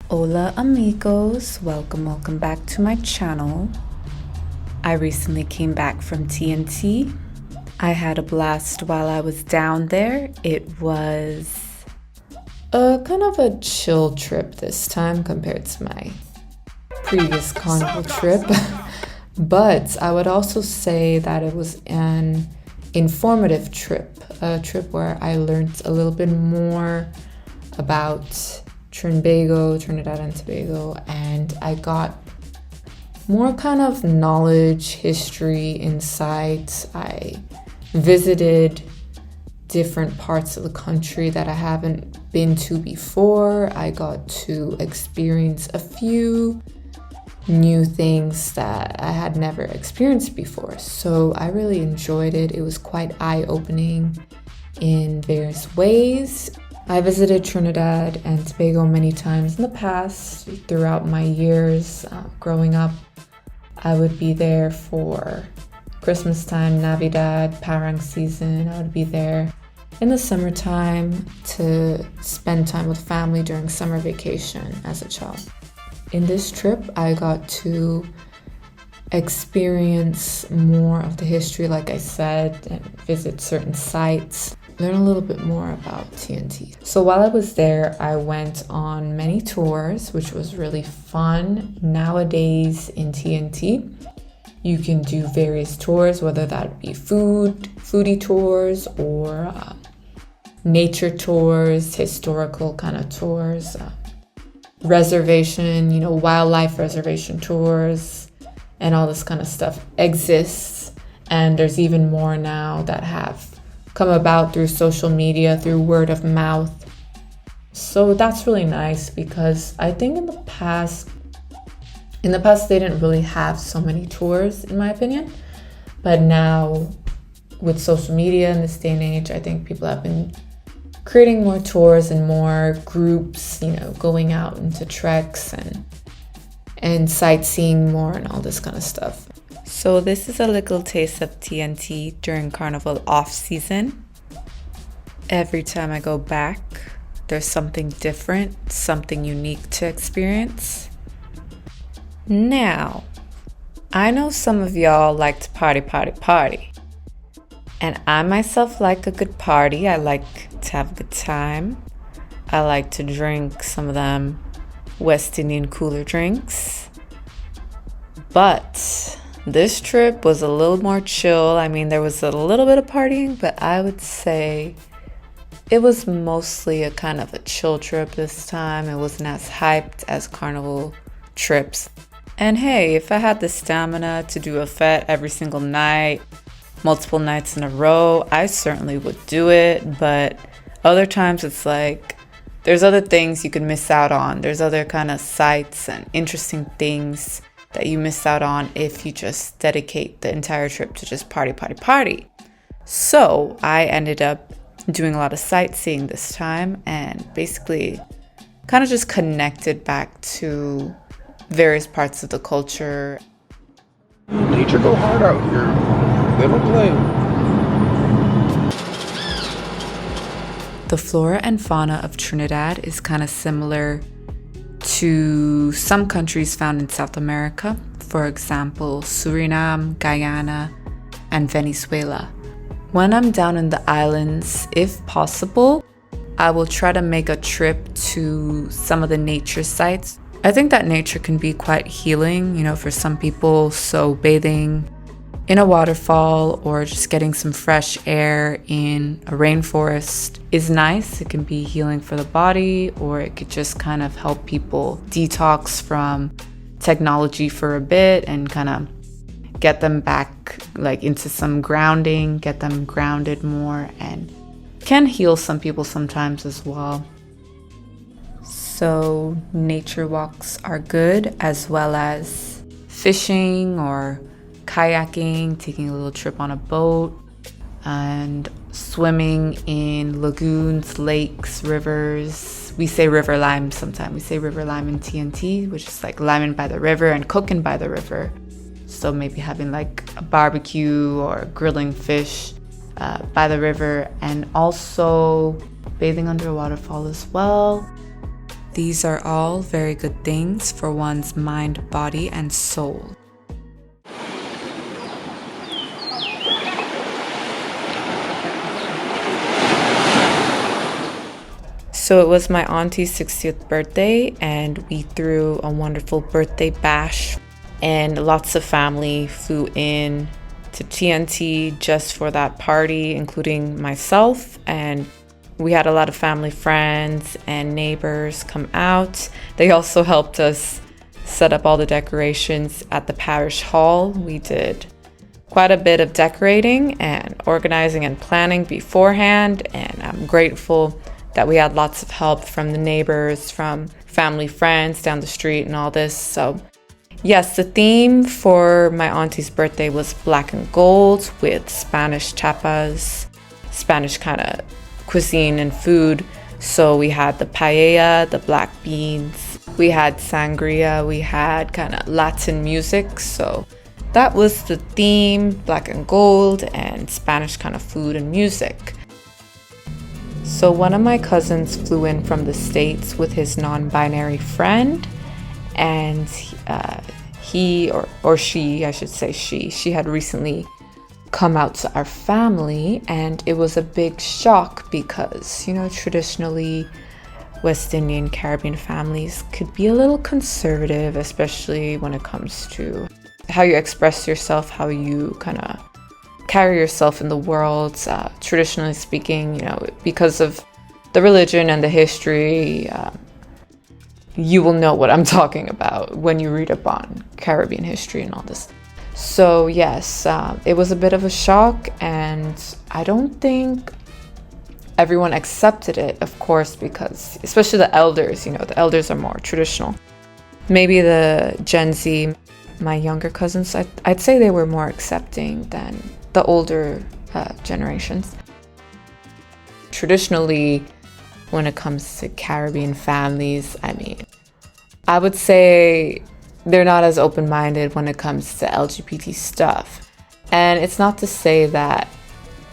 Hola amigos, welcome back to my channel. I recently came back from T&T. I had a blast while I was down there. It was a kind of a chill trip this time compared to my previous carnival trip. But I would also say that it was an informative trip, a trip where I learned a little bit more about Trinbago, Trinidad and Tobago, and I got more kind of knowledge, history, insights. I visited different parts of the country that I haven't been to before. I got to experience a few new things that I had never experienced before. So I really enjoyed it. It was quite eye-opening in various ways. I visited Trinidad and Tobago many times in the past throughout my years growing up. I would be there for Christmas time, Navidad, parang season. I would be there in the summertime to spend time with family during summer vacation as a child. In this trip, I got to experience more of the history, like I said, and visit certain sites, learn a little bit more about T&T. So while I was there, I went on many tours, which was really fun. Nowadays in T&T, you can do various tours, whether that be foodie tours or nature tours, historical kind of tours, reservation, wildlife reservation tours, and all this kind of stuff exists. And there's even more now that have come about through social media, through word of mouth. So that's really nice because I think in the past they didn't really have so many tours, in my opinion. But now with social media in this day and age, I think people have been creating more tours and more groups, going out into treks and sightseeing more and all this kind of stuff. So this is a little taste of T&T during Carnival off season. Every time I go back, there's something different, something unique to experience. Now, I know some of y'all like to party. And I myself like a good party. I like to have a good time. I like to drink some of them West Indian cooler drinks. But this trip was a little more chill. I mean, there was a little bit of partying, but I would say it was mostly a kind of a chill trip this time. It wasn't as hyped as carnival trips. And hey, if I had the stamina to do a fete every single night, multiple nights in a row, I certainly would do it. But other times it's like there's other things you can miss out on. There's other kind of sights and interesting things that you miss out on if you just dedicate the entire trip to just party. So I ended up doing a lot of sightseeing this time and basically kind of just connected back to various parts of the culture. Nature go hard out here. They don't play. The flora and fauna of Trinidad is kind of similar to some countries found in South America. For example, Suriname, Guyana, and Venezuela. When I'm down in the islands, if possible, I will try to make a trip to some of the nature sites. I think that nature can be quite healing, for some people. So bathing in a waterfall or just getting some fresh air in a rainforest is nice. It can be healing for the body, or it could just kind of help people detox from technology for a bit and kind of get them back into some grounding, get them grounded more, and can heal some people sometimes as well. So nature walks are good, as well as fishing or kayaking, taking a little trip on a boat, and swimming in lagoons, lakes, rivers. We say river lime sometimes. We say river lime in T&T, which is like liming by the river and cooking by the river. So maybe having like a barbecue or grilling fish by the river, and also bathing under a waterfall as well. These are all very good things for one's mind, body, and soul. So it was my auntie's 60th birthday, and we threw a wonderful birthday bash, and lots of family flew in to T&T just for that party, including myself, and we had a lot of family friends and neighbors come out. They also helped us set up all the decorations at the parish hall. We did quite a bit of decorating and organizing and planning beforehand, and I'm grateful that we had lots of help from the neighbors, from family friends down the street and all this. So yes, the theme for my auntie's birthday was black and gold with Spanish tapas, Spanish kind of cuisine and food. So we had the paella, the black beans, we had sangria, we had kind of Latin music. So that was the theme, black and gold and Spanish kind of food and music. So one of my cousins flew in from the States with his non-binary friend, and he or she, I should say she had recently come out to our family, and it was a big shock because, you know, traditionally West Indian Caribbean families could be a little conservative, especially when it comes to how you express yourself, how you kind of carry yourself in the world, traditionally speaking, you know, because of the religion and the history. You will know what I'm talking about when you read up on Caribbean history and all this. So yes, it was a bit of a shock, and I don't think everyone accepted it, of course, because especially the elders, you know, the elders are more traditional. Maybe the Gen Z, my younger cousins, I'd say they were more accepting than the older generations. Traditionally, when it comes to Caribbean families, I mean, I would say they're not as open-minded when it comes to LGBT stuff. And it's not to say that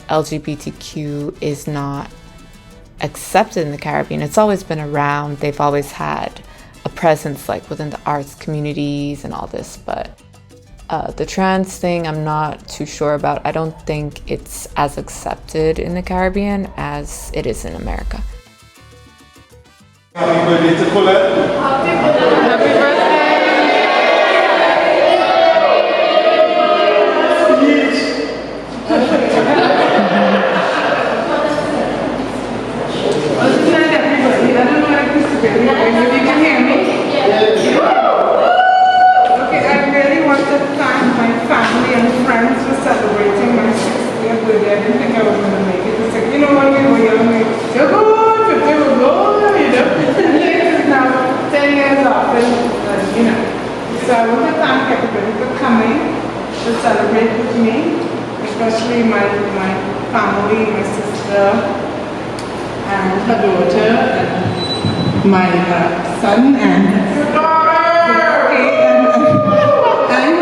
LGBTQ is not accepted in the Caribbean. It's always been around. They've always had a presence like within the arts communities and all this, but the trans thing, I'm not too sure about. I don't think it's as accepted in the Caribbean as it is in America. Happy birthday to Colette. Happy birthday! You can hear me? Okay, I really want to thank my family and friends for celebrating my 60th birthday. I didn't think I was going to make it. It's like, you know, when we were young, you're good, they were good, you know. And it's now 10 years after, you know. So I want to thank everybody for coming to celebrate with me, especially my family, my sister, and her daughter, and my son, and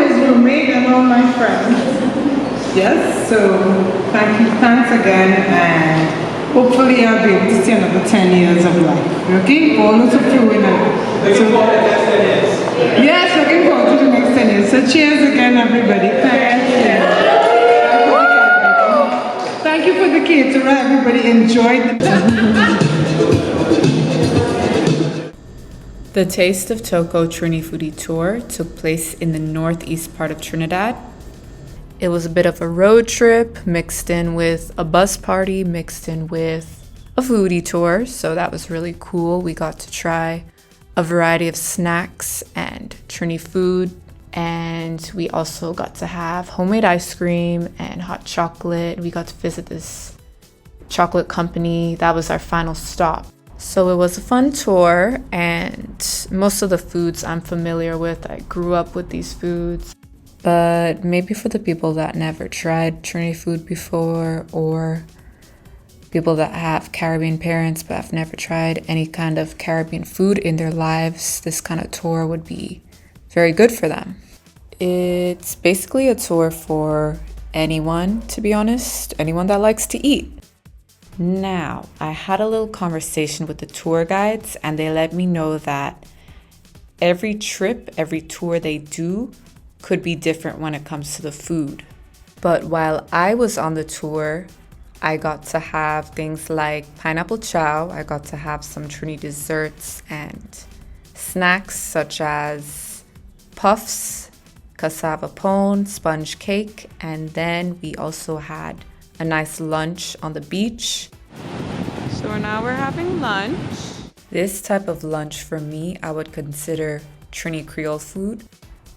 his roommate, and all my friends. Yes, so thanks again, and hopefully I'll be able to see another 10 years of life. Okay, all those of you in Looking forward to the next 10 years. Yes, looking forward to the next 10 years. So cheers again, everybody. Thank you. Thank you for the caterer. Everybody enjoyed the The Taste of Toco Trini Foodie Tour took place in the northeast part of Trinidad. It was a bit of a road trip mixed in with a bus party, mixed in with a foodie tour, so that was really cool. We got to try a variety of snacks and Trini food, and we also got to have homemade ice cream and hot chocolate. We got to visit this chocolate company. That was our final stop. So it was a fun tour, and most of the foods I'm familiar with. I grew up with these foods. But maybe for the people that never tried Trini food before, or people that have Caribbean parents but have never tried any kind of Caribbean food in their lives, this kind of tour would be very good for them. It's basically a tour for anyone, to be honest, anyone that likes to eat. Now, I had a little conversation with the tour guides and they let me know that every trip, every tour they do could be different when it comes to the food. But while I was on the tour, I got to have things like pineapple chow. I got to have some Trini desserts and snacks such as puffs, cassava pone, sponge cake, and then we also had a nice lunch on the beach. So now we're having lunch. This type of lunch for me, I would consider Trini Creole food.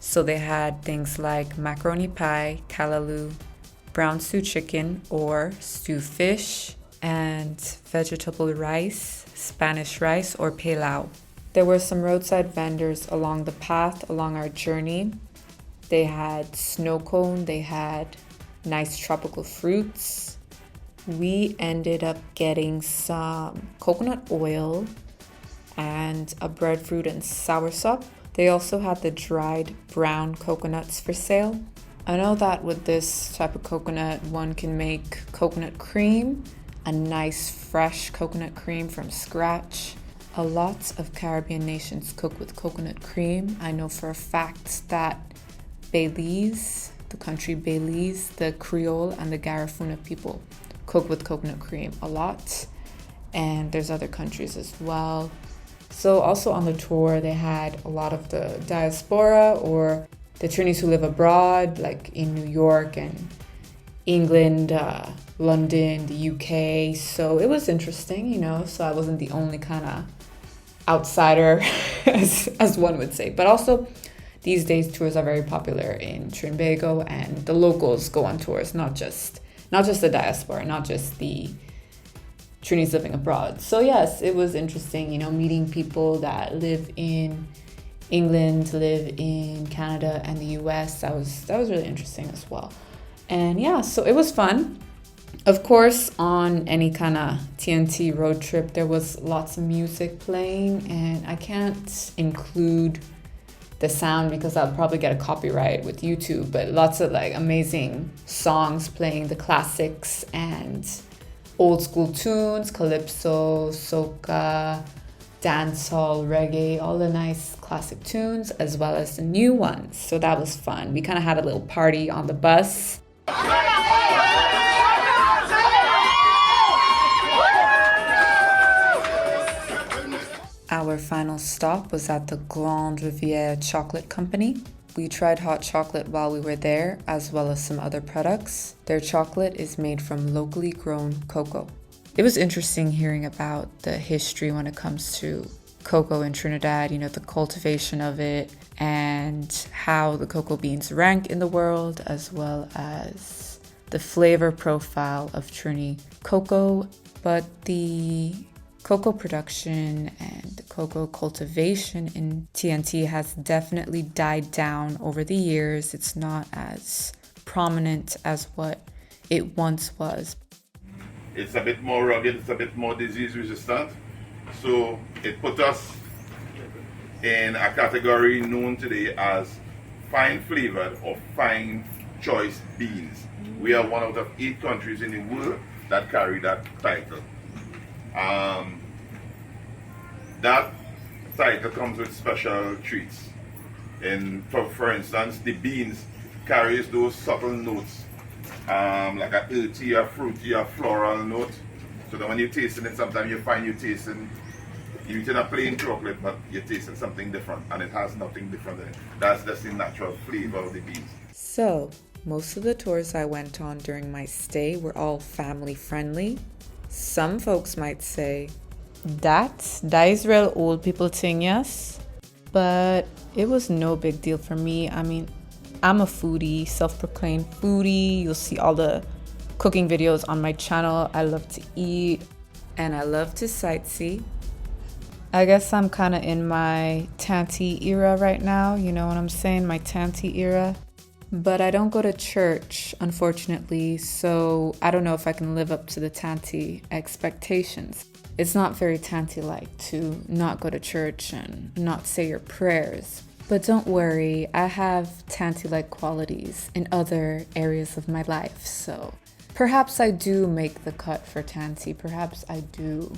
So they had things like macaroni pie, callaloo, brown stew chicken or stew fish, and vegetable rice, Spanish rice, or pilau. There were some roadside vendors along the path, along our journey. They had snow cone, they had nice tropical fruits. We ended up getting some coconut oil and a breadfruit and soursop. They also had the dried brown coconuts for sale. I know that with this type of coconut, one can make coconut cream, a nice fresh coconut cream from scratch. A lot of Caribbean nations cook with coconut cream. I know for a fact that Belize, the country Belize, the Creole and the Garifuna people cook with coconut cream a lot. And there's other countries as well. So also on the tour, they had a lot of the diaspora or the Trinis who live abroad, like in New York and England, London, the UK. So it was interesting, you know, so I wasn't the only kind of outsider, as one would say. But also, these days, tours are very popular in Trinbago, and the locals go on tours, not just the diaspora, not just the Trinis living abroad. So yes, it was interesting, you know, meeting people that live in England, live in Canada and the US. That was really interesting as well. And yeah, so it was fun. Of course, on any kind of T&T road trip, there was lots of music playing, and I can't include the sound because I'll probably get a copyright with YouTube, but lots of like amazing songs playing, the classics and old school tunes, calypso, soca, dancehall, reggae, all the nice classic tunes, as well as the new ones. So that was fun. We kind of had a little party on the bus. Our final stop was at the Grande Rivière Chocolate Company. We tried hot chocolate while we were there, as well as some other products. Their chocolate is made from locally grown cocoa. It was interesting hearing about the history when it comes to cocoa in Trinidad, you know, the cultivation of it and how the cocoa beans rank in the world, as well as the flavor profile of Trini cocoa. But the cocoa production and the cocoa cultivation in T&T has definitely died down over the years. It's not as prominent as what it once was. It's a bit more rugged, it's a bit more disease resistant. So it put us in a category known today as fine flavored or fine choice beans. We are one out of 8 countries in the world that carry that title. That title comes with special treats. For instance, the beans carries those subtle notes, like a earthy, a fruity, a floral note. So that when you're tasting it, sometimes you find you're eating a plain chocolate, but you're tasting something different, and it has nothing different in it. That's just the natural flavor of the beans. So, most of the tours I went on during my stay were all family friendly. Some folks might say, that is real old people thing, yes? But it was no big deal for me. I mean, I'm a foodie, self-proclaimed foodie. You'll see all the cooking videos on my channel. I love to eat and I love to sightsee. I guess I'm kind of in my T&T era right now, you know what I'm saying? My T&T era. But I don't go to church, unfortunately, so I don't know if I can live up to the T&T expectations. It's not very T&T-like to not go to church and not say your prayers. But don't worry, I have T&T-like qualities in other areas of my life, so Perhaps I do make the cut for T&T. Perhaps I do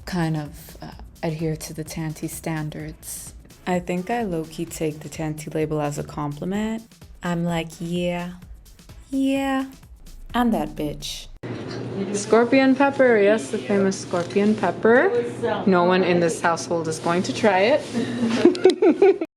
kind of adhere to the T&T standards. I think I low-key take the T&T label as a compliment. I'm like, yeah, I'm that bitch. Scorpion pepper, yes, the famous scorpion pepper. No one in this household is going to try it.